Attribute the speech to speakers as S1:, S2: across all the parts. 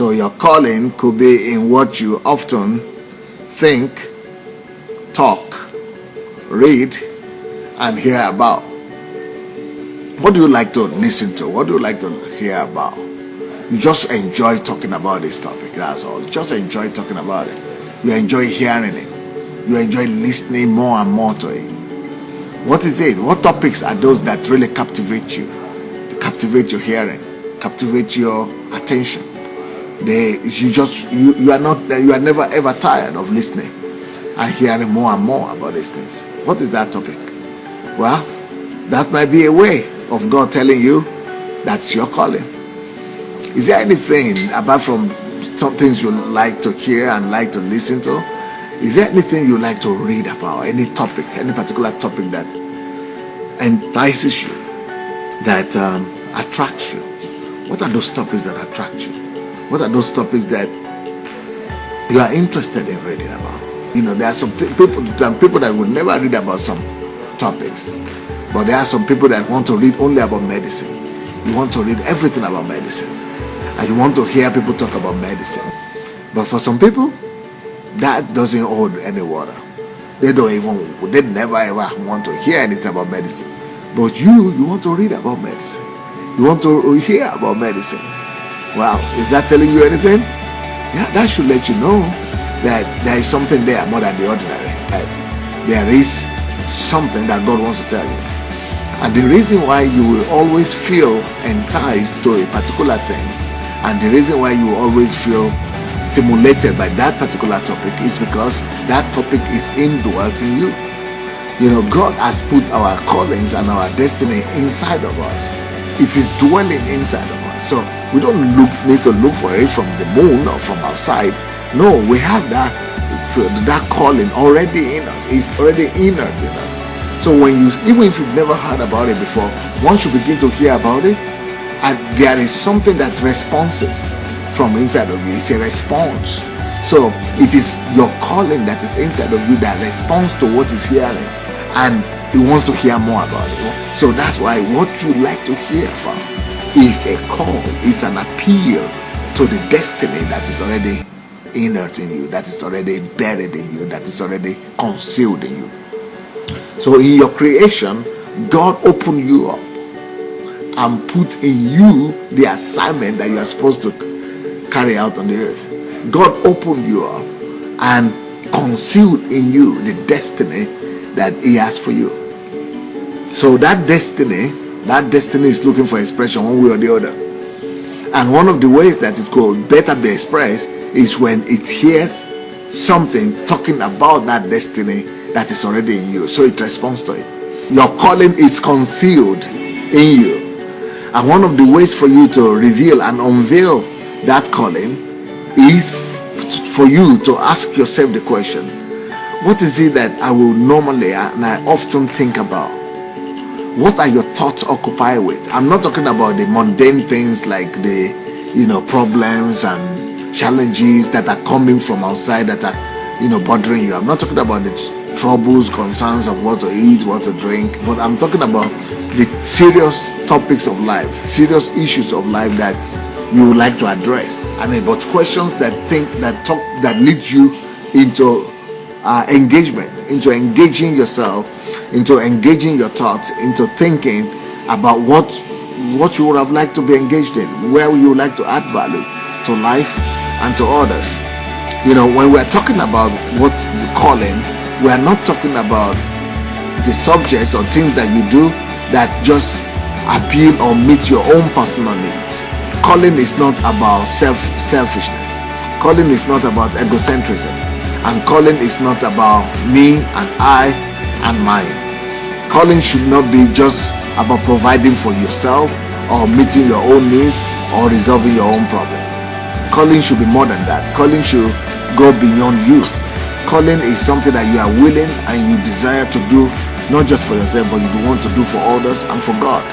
S1: So your calling could be in what you often think, talk, read, and hear about. What do you like to listen to? What do you like to hear about? You just enjoy talking about this topic, that's all. You just enjoy talking about it. You enjoy hearing it. You enjoy listening more and more to it. What is it? What topics are those that really captivate you? They captivate your hearing, captivate your attention. You are never ever tired of listening and hearing more and more about these things. What is that topic? Well, that might be a way of God telling you that's your calling. Is there anything apart from some things you like to hear and like to listen to? Is there anything you like to read about? Any topic, any particular topic that entices you, that attracts you? What are those topics that attract you? What are those topics that you are interested in reading about? There are some people that would never read about some topics, but there are some people that want to read only about medicine. You want to read everything about medicine, and you want to hear people talk about medicine. But for some people, that doesn't hold any water. They never ever want to hear anything about medicine. But you want to read about medicine. You want to hear about medicine. Well, is that telling you anything? Yeah, that should let you know that there is something there more than the ordinary. There is something that God wants to tell you. And the reason why you will always feel enticed to a particular thing, and the reason why you will always feel stimulated by that particular topic is because that topic is indwelt in you. God has put our callings and our destiny inside of us. It is dwelling inside of us. So we don't need to look for it from the moon or from outside. No, we have that calling already in us. It's already inert in us. So even if you've never heard about it before, once you begin to hear about it, and there is something that responds from inside of you. It's a response. So it is your calling that is inside of you that responds to what is hearing, and it wants to hear more about it. So that's why what you like to hear about is a call, is an appeal to the destiny that is already inert in you, that is already buried in you, that is already concealed in you. So in your creation, God opened you up and put in you the assignment that you are supposed to carry out on the earth. God opened you up and concealed in you the destiny that He has for you. So that destiny is looking for expression one way or the other. And one of the ways that it could better be expressed is when it hears something talking about that destiny that is already in you. So it responds to it. Your calling is concealed in you. And one of the ways for you to reveal and unveil that calling is for you to ask yourself the question, what is it that I will normally and I often think about? What are your thoughts occupied with? I'm not talking about the mundane things like the problems and challenges that are coming from outside that are bothering you. I'm not talking about the troubles, concerns of what to eat, what to drink, but I'm talking about the serious topics of life, serious issues of life that you would like to address. But questions that lead you into engagement, into engaging yourself, into engaging your thoughts, into thinking about what you would have liked to be engaged in, where you would like to add value to life and to others. When we're talking about what the calling, we are not talking about the subjects or things that you do that just appeal or meet your own personal needs. Calling is not about selfishness. Calling is not about egocentrism. And calling is not about me and I and mine. Calling should not be just about providing for yourself or meeting your own needs or resolving your own problem. Calling should be more than that. Calling should go beyond you. Calling is something that you are willing and you desire to do, not just for yourself, but you want to do for others and for God.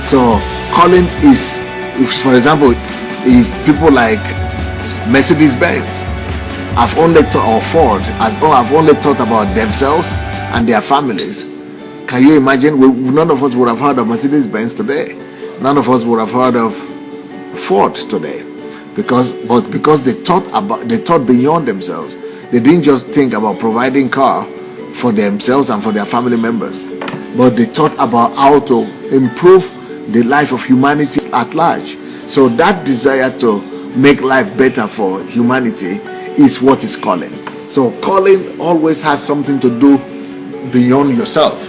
S1: So calling is, for example, if people like Mercedes-Benz have only have only thought about themselves and their families, can you imagine? None of us would have heard of Mercedes-Benz today. None of us would have heard of Ford today. because they thought beyond themselves. They didn't just think about providing car for themselves and for their family members, but they thought about how to improve the life of humanity at large. So that desire to make life better for humanity is what is calling. So calling always has something to do beyond yourself.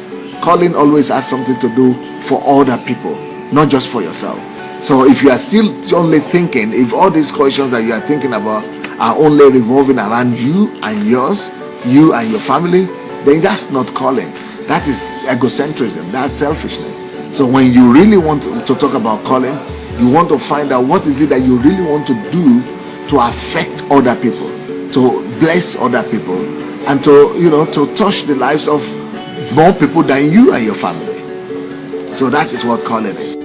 S1: Calling always has something to do for other people, not just for yourself. So if you are still only thinking, if all these questions that you are thinking about are only revolving around you and yours, you and your family, then that's not calling. That is egocentrism. That's selfishness. So when you really want to talk about calling, you want to find out what is it that you really want to do to affect other people, to bless other people, and to touch the lives of more people than you and your family. So that is what calling is.